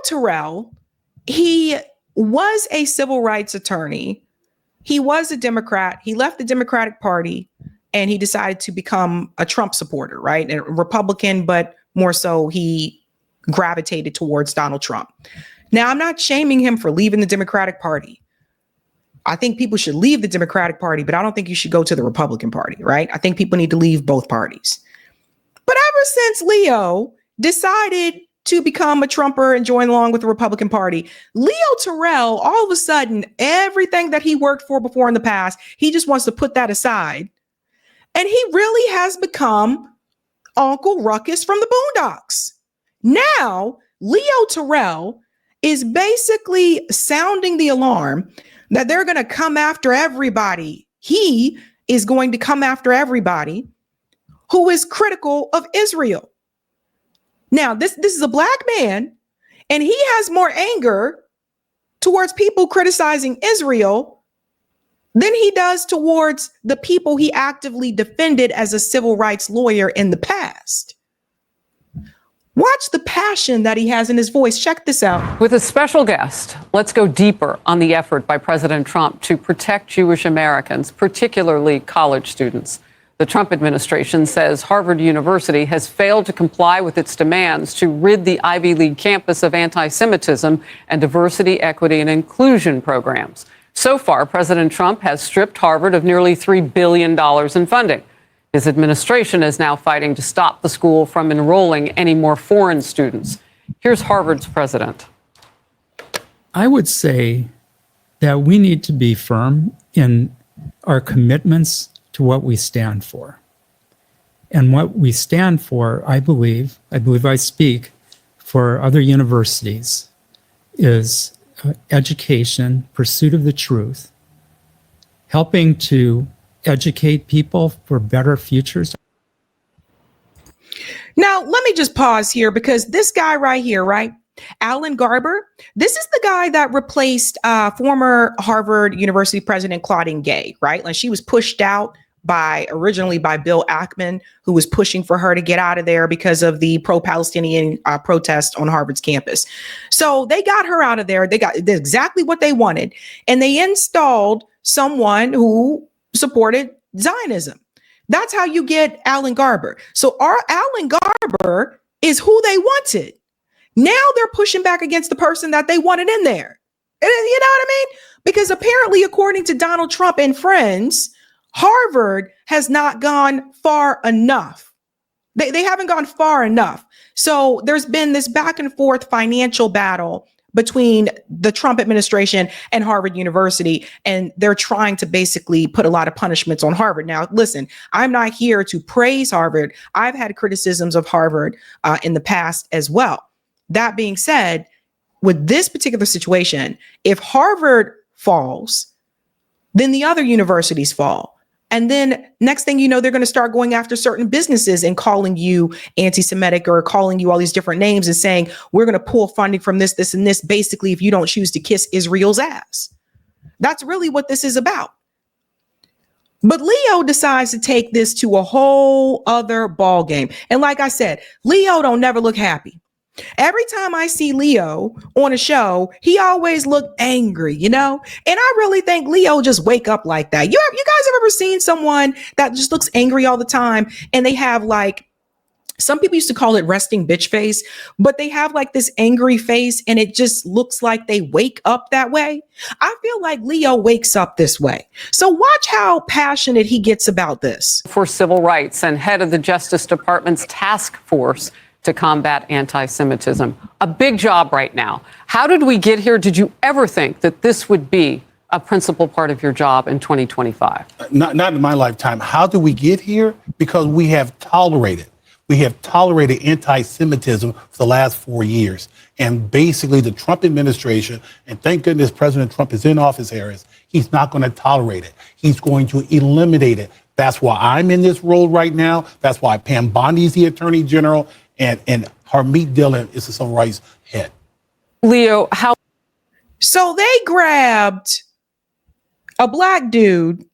Terrell, he was a civil rights attorney. He was a Democrat. He left the Democratic Party and he decided to become a Trump supporter, right? And a Republican, but more so he gravitated towards Donald Trump. Now, I'm not shaming him for leaving the Democratic Party. I think people should leave the Democratic Party, but I don't think you should go to the Republican Party, right? I think people need to leave both parties. But ever since Leo decided to become a Trumper and join along with the Republican Party, Leo Terrell, all of a sudden, everything that he worked for before in the past, he just wants to put that aside. And he really has become Uncle Ruckus from the Boondocks. Now, Leo Terrell is basically sounding the alarm that they're going to come after everybody. He is going to come after everybody who is critical of Israel. Now, this is a black man, and he has more anger towards people criticizing Israel than he does towards the people he actively defended as a civil rights lawyer in the past. Watch the passion that he has in his voice. Check this out. With a special guest, let's go deeper on the effort by President Trump to protect Jewish Americans, particularly college students. The Trump administration says Harvard University has failed to comply with its demands to rid the Ivy League campus of anti-Semitism and diversity, equity, and inclusion programs. So far, President Trump has stripped Harvard of nearly $3 billion in funding. His administration is now fighting to stop the school from enrolling any more foreign students. Here's Harvard's president. I would say that we need to be firm in our commitments to what we stand for. And what we stand for, I believe I speak for other universities, is education, pursuit of the truth, helping to educate people for better futures. Now, let me just pause here because this guy right here, right? Alan Garber, this is the guy that replaced former Harvard University president Claudine Gay, right? Like she was pushed out originally by Bill Ackman, who was pushing for her to get out of there because of the pro-Palestinian protest on Harvard's campus. So they got her out of there. They got exactly what they wanted. And they installed someone who supported Zionism. That's how you get Alan Garber. So our Alan Garber is who they wanted. Now they're pushing back against the person that they wanted in there. You know what I mean? Because apparently, according to Donald Trump and friends, Harvard has not gone far enough. They haven't gone far enough. So there's been this back and forth financial battle between the Trump administration and Harvard University, and they're trying to basically put a lot of punishments on Harvard. Now, listen, I'm not here to praise Harvard. I've had criticisms of Harvard in the past as well. That being said, with this particular situation, if Harvard falls, then the other universities fall. And then next thing you know, they're going to start going after certain businesses and calling you anti-Semitic or calling you all these different names and saying, we're going to pull funding from this, this, and this, basically, if you don't choose to kiss Israel's ass. That's really what this is about. But Leo decides to take this to a whole other ball game. And like I said, Leo don't never look happy. Every time I see Leo on a show, he always looked angry, you know? And I really think Leo just wake up like that. You guys have ever seen someone that just looks angry all the time and they have like, some people used to call it resting bitch face, but they have like this angry face and it just looks like they wake up that way. I feel like Leo wakes up this way. So watch how passionate he gets about this. For civil rights and head of the Justice Department's task force to combat anti-Semitism. A big job right now. How did we get here? Did you ever think that this would be a principal part of your job in 2025? Not in my lifetime. How did we get here? Because we have tolerated anti-Semitism for the last 4 years. And basically the Trump administration, and thank goodness President Trump is in office, Harris, he's not going to tolerate it. He's going to eliminate it. That's why I'm in this role right now. That's why Pam Bondi's the Attorney General. And Harmeet Dillon is the civil rights head. Leo, how? So they grabbed a black dude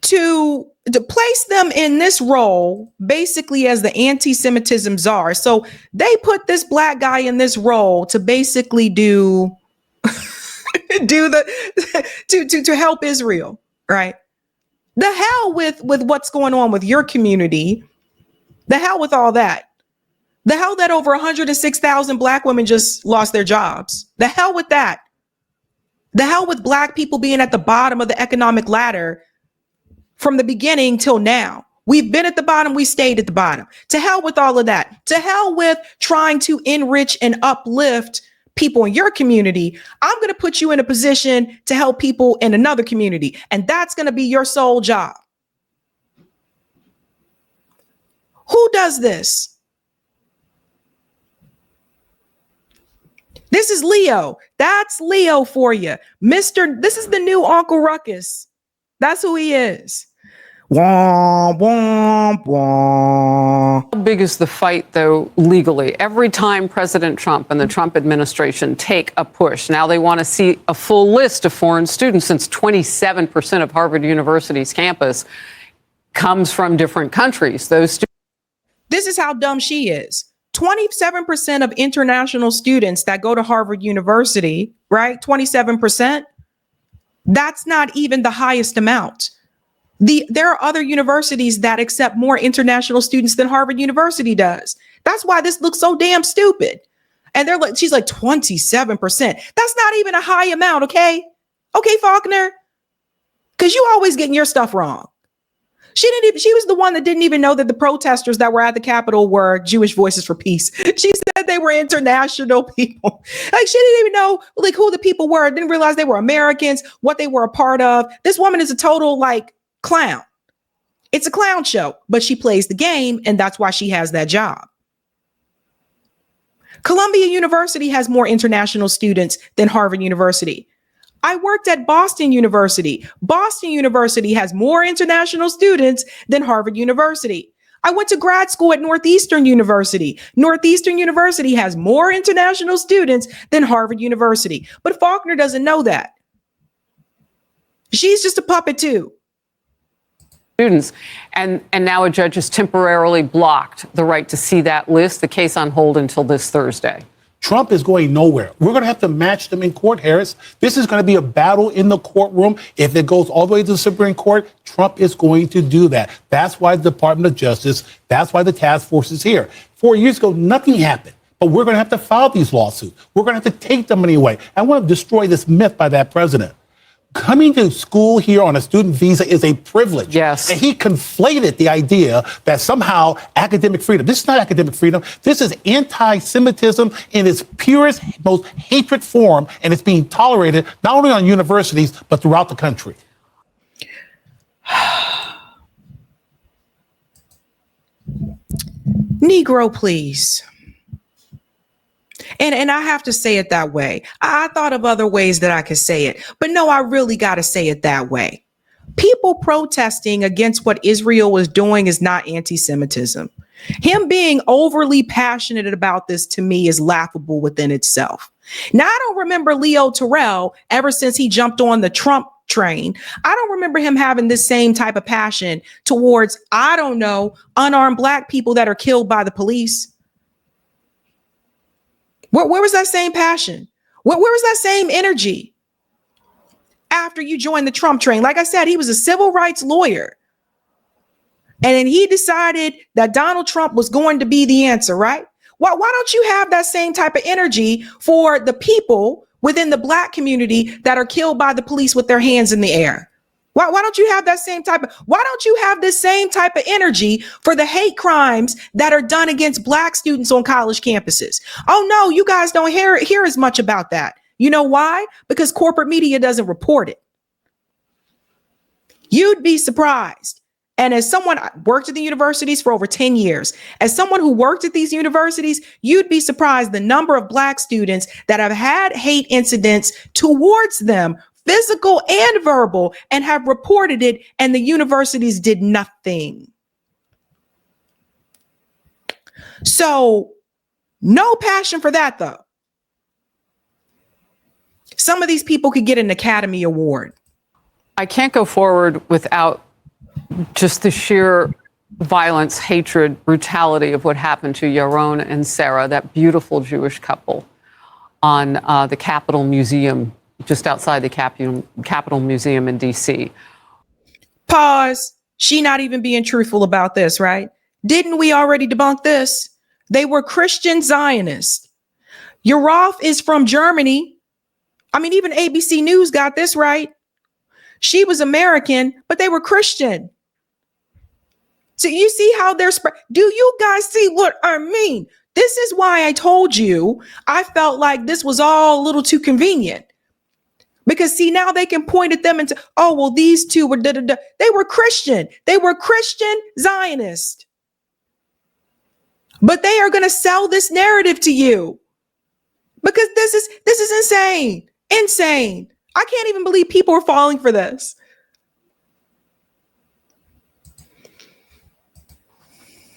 to place them in this role basically as the anti-Semitism czar. So they put this black guy in this role to basically do to help Israel, right? The hell with what's going on with your community. The hell with all that. The hell that over 106,000 black women just lost their jobs. The hell with that. The hell with black people being at the bottom of the economic ladder from the beginning till now. We've been at the bottom. We stayed at the bottom. To hell with all of that. To hell with trying to enrich and uplift people in your community. I'm going to put you in a position to help people in another community. And that's going to be your sole job. Who does this? This is Leo. That's Leo for you. This is the new Uncle Ruckus. That's who he is. Wah, wah, wah. How big is the fight, though, legally? Every time President Trump and the Trump administration take a push, now they want to see a full list of foreign students, since 27% of Harvard University's campus comes from different countries. Those students. This is how dumb she is. 27% of international students that go to Harvard University, right? 27%. That's not even the highest amount. There are other universities that accept more international students than Harvard University does. That's why this looks so damn stupid. And she's like 27%. That's not even a high amount, okay? Okay, Faulkner? Because you always getting your stuff wrong. She was the one that didn't even know that the protesters that were at the Capitol were Jewish Voices for Peace. She said they were international people. Like, she didn't even know like who the people were. Didn't realize they were Americans, what they were a part of. This woman is a total like clown. It's a clown show, but she plays the game, and that's why she has that job. Columbia University has more international students than Harvard University. I worked at Boston University. Boston University has more international students than Harvard University. I went to grad school at Northeastern University. Northeastern University has more international students than Harvard University. But Faulkner doesn't know that. She's just a puppet too. Students. And now a judge has temporarily blocked the right to see that list, the case on hold until this Thursday. Trump is going nowhere. We're going to have to match them in court, Harris. This is going to be a battle in the courtroom. If it goes all the way to the Supreme Court, Trump is going to do that. That's why the Department of Justice, that's why the task force is here. 4 years ago, nothing happened. But we're going to have to file these lawsuits. We're going to have to take the money away. I want to destroy this myth by that president. Coming to school here on a student visa is a privilege. Yes. And he conflated the idea that somehow academic freedom, this is not academic freedom, this is anti-Semitism in its purest, most hatred form, and it's being tolerated not only on universities, but throughout the country. Negro, please. And I have to say it that way. I thought of other ways that I could say it, but no, I really got to say it that way. People protesting against what Israel was doing is not anti-Semitism. Him being overly passionate about this, to me, is laughable within itself. Now, I don't remember Leo Terrell ever since he jumped on the Trump train. I don't remember him having this same type of passion towards, I don't know, unarmed black people that are killed by the police. Where was that same passion? Where was that same energy after you joined the Trump train? Like I said, he was a civil rights lawyer. And then he decided that Donald Trump was going to be the answer, right? Why don't you have that same type of energy for the people within the black community that are killed by the police with their hands in the air? Why don't you have that same why don't you have this same type of energy for the hate crimes that are done against black students on college campuses? Oh no, you guys don't hear as much about that. You know why? Because corporate media doesn't report it. You'd be surprised. And as someone worked at the universities for over 10 years, as someone who worked at these universities, you'd be surprised the number of black students that have had hate incidents towards them, physical and verbal, and have reported it, and the universities did nothing. So no passion for that, though. Some of these people could get an Academy Award. I can't go forward without just the sheer violence, hatred, brutality of what happened to Yaron and Sarah, that beautiful Jewish couple, on the Capitol Museum, just outside the Capitol Museum in D.C. Pause. She not even being truthful about this, right? Didn't we already debunk this? They were Christian Zionists. Yaroff is from Germany. I mean, even ABC News got this right. She was American, but they were Christian. So you see how they're spread. Do you guys see what I mean? This is why I told you I felt like this was all a little too convenient. Because see, now they can point at them and say, oh, well, these two were da-da-da. They were Christian. They were Christian Zionists. But they are going to sell this narrative to you. Because this is insane. Insane. I can't even believe people are falling for this.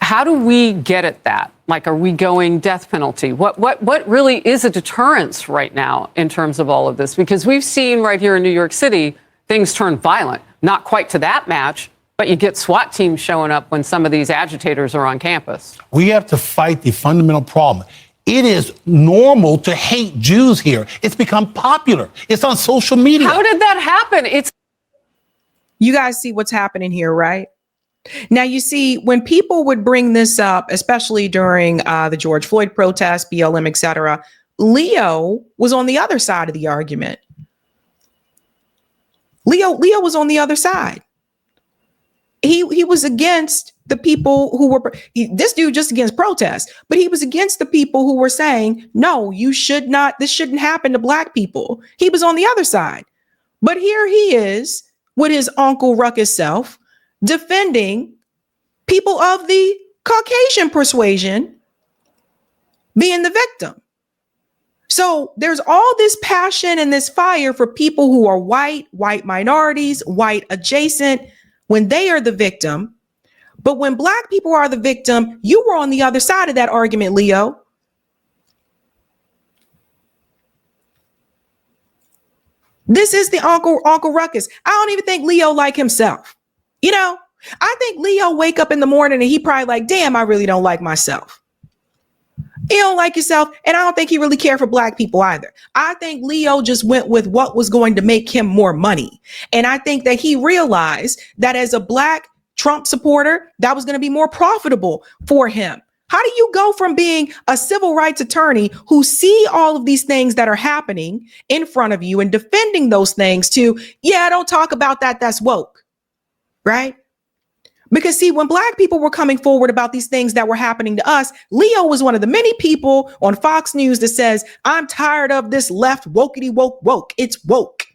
How do we get at that? Like, are we going death penalty? What really is a deterrence right now in terms of all of this? Because we've seen right here in New York City, things turn violent. Not quite to that match, but you get SWAT teams showing up when some of these agitators are on campus. We have to fight the fundamental problem. It is normal to hate Jews here. It's become popular. It's on social media. How did that happen? You guys see what's happening here, right? Now, you see, when people would bring this up, especially during the George Floyd protests, BLM, etc., Leo was on the other side of the argument. Leo was on the other side. He was against the people who were, this dude just against protests, but he was against the people who were saying, no, you should not, this shouldn't happen to Black people. He was on the other side. But here he is with his Uncle Ruckus self defending people of the Caucasian persuasion being the victim. So there's all this passion and this fire for people who are white minorities, white adjacent, when they are the victim. But when Black people are the victim, you were on the other side of that argument, Leo. This is the Uncle Ruckus. I don't even think Leo like himself. You know, I think Leo wake up in the morning and he probably like, damn, I really don't like myself. He don't like himself. And I don't think he really cared for Black people either. I think Leo just went with what was going to make him more money. And I think that he realized that as a Black Trump supporter, that was going to be more profitable for him. How do you go from being a civil rights attorney who see all of these things that are happening in front of you and defending those things to, yeah, don't talk about that, that's woke. Right? Because see, when Black people were coming forward about these things that were happening to us, Leo was one of the many people on Fox News that says, I'm tired of this left wokety woke. It's woke.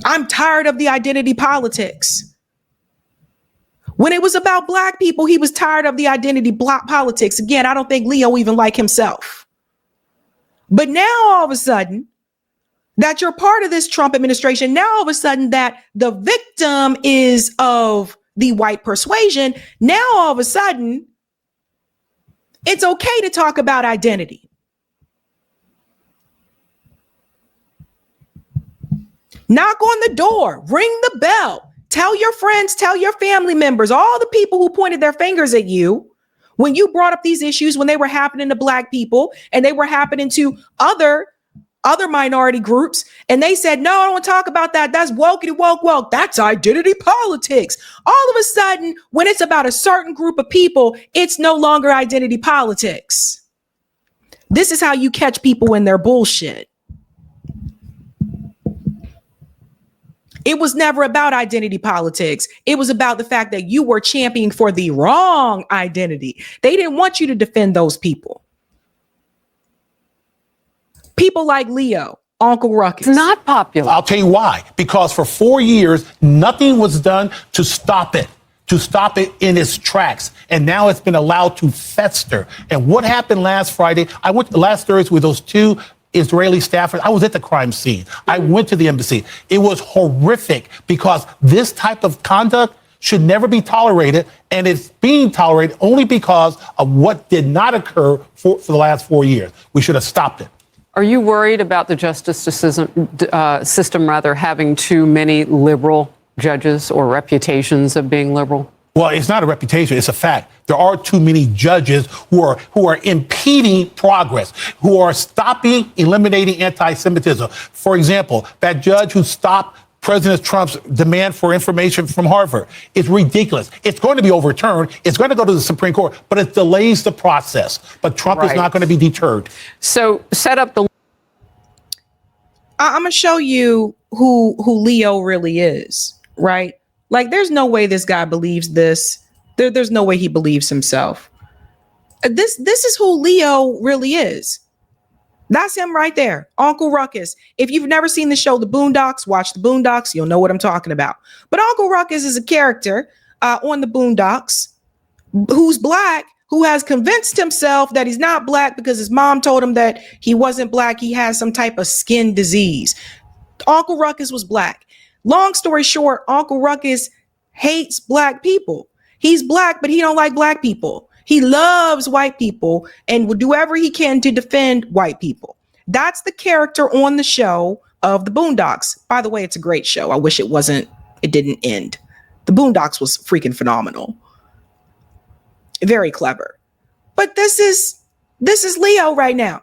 I'm tired of the identity politics. When it was about Black people, he was tired of the identity politics. Again, I don't think Leo even like himself. But now all of a sudden, that you're part of this Trump administration, now all of a sudden that the victim is of the white persuasion, now all of a sudden it's okay to talk about identity. Knock on the door, ring the bell, tell your friends, tell your family members, all the people who pointed their fingers at you when you brought up these issues, when they were happening to Black people and they were happening to other minority groups, and they said, no, I don't want to talk about that. That's wokety woke. That's identity politics. All of a sudden, when it's about a certain group of people, it's no longer identity politics. This is how you catch people in their bullshit. It was never about identity politics. It was about the fact that you were championing for the wrong identity. They didn't want you to defend those people. People like Leo, Uncle Ruckus. It's not popular. I'll tell you why. Because for 4 years, nothing was done to stop it in its tracks. And now it's been allowed to fester. And what happened last Friday? I went last Thursday with those two Israeli staffers. I was at the crime scene. I went to the embassy. It was horrific because this type of conduct should never be tolerated. And it's being tolerated only because of what did not occur for the last 4 years. We should have stopped it. Are you worried about the justice system having too many liberal judges or reputations of being liberal? Well, it's not a reputation, it's a fact. There are too many judges who are impeding progress, who are stopping, eliminating anti-Semitism. For example, that judge who stopped President Trump's demand for information from Harvard is ridiculous. It's going to be overturned. It's going to go to the Supreme Court, but it delays the process. But Trump is not going to be deterred. So set up the... I'm going to show you who Leo really is, right? Like, there's no way this guy believes this. There's no way he believes himself. This is who Leo really is. That's him right there, Uncle Ruckus. If you've never seen the show The Boondocks, watch The Boondocks. You'll know what I'm talking about. But Uncle Ruckus is a character on The Boondocks who's black, who has convinced himself that he's not black because his mom told him that he wasn't black. He has some type of skin disease. Uncle Ruckus was black. Long story short, Uncle Ruckus hates black people. He's black, but he don't like black people. He loves white people and will do whatever he can to defend white people. That's the character on the show of The Boondocks. By the way, it's a great show. I wish it didn't end. The Boondocks was freaking phenomenal. Very clever. But this is Leo right now.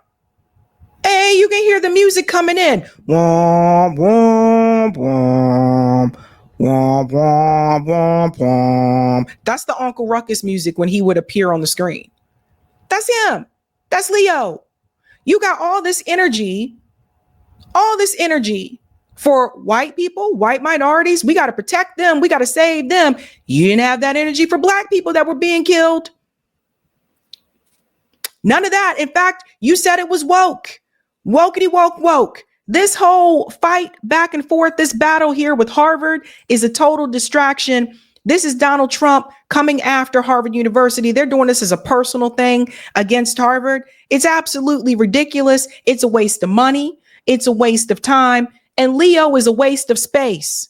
Hey, you can hear the music coming in. Womp, womp, womp. Womp, womp, womp, womp. That's the Uncle Ruckus music when he would appear on the screen. That's him. That's Leo. You got all this energy for white people, white minorities. We got to protect them. We got to save them. You didn't have that energy for black people that were being killed. None of that. In fact, you said it was woke. Wokety woke woke. This whole fight back and forth, this battle here with Harvard is a total distraction. This is Donald Trump coming after Harvard University. They're doing this as a personal thing against Harvard. It's absolutely ridiculous. It's a waste of money. It's a waste of time. And Leo is a waste of space.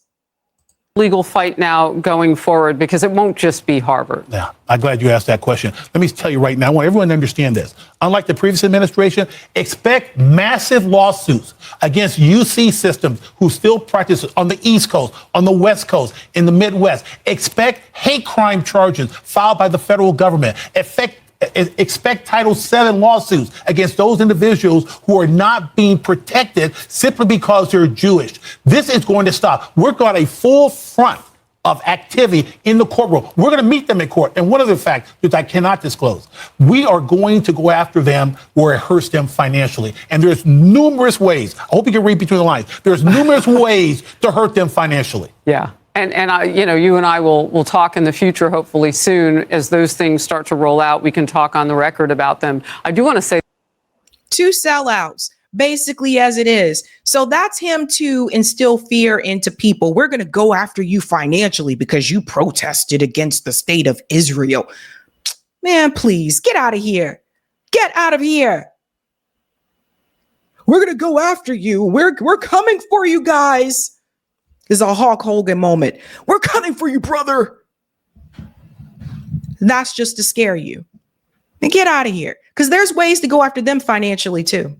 Legal fight now going forward, because it won't just be Harvard. Yeah, I'm glad you asked that question. Let me tell you right now, I want everyone to understand this. Unlike the previous administration, expect massive lawsuits against UC systems who still practice on the East Coast, on the West Coast, in the Midwest. Expect hate crime charges filed by the federal government. Expect Title VII lawsuits against those individuals who are not being protected simply because they're Jewish. This is going to stop. We've got a full front of activity in the courtroom. We're going to meet them in court. And one other fact that I cannot disclose, we are going to go after them where it hurts them financially. And there's numerous ways. I hope you can read between the lines. There's numerous ways to hurt them financially. Yeah. And I, you and I will talk in the future, hopefully soon, as those things start to roll out. We can talk on the record about them. I do want to say, two sellouts, basically, as it is. So that's him to instill fear into people. We're going to go after you financially because you protested against the state of Israel. Man, please get out of here. Get out of here. We're going to go after you. We're coming for you guys. This is a Hulk Hogan moment. We're coming for you, brother. That's just to scare you. And get out of here. Because there's ways to go after them financially, too.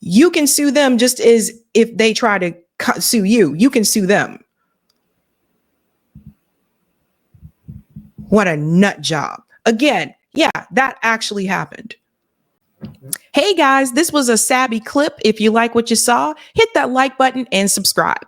You can sue them just as if they try to sue you. You can sue them. What a nut job. Again, yeah, that actually happened. Hey guys, this was a Sabby clip. If you like what you saw, hit that like button and subscribe.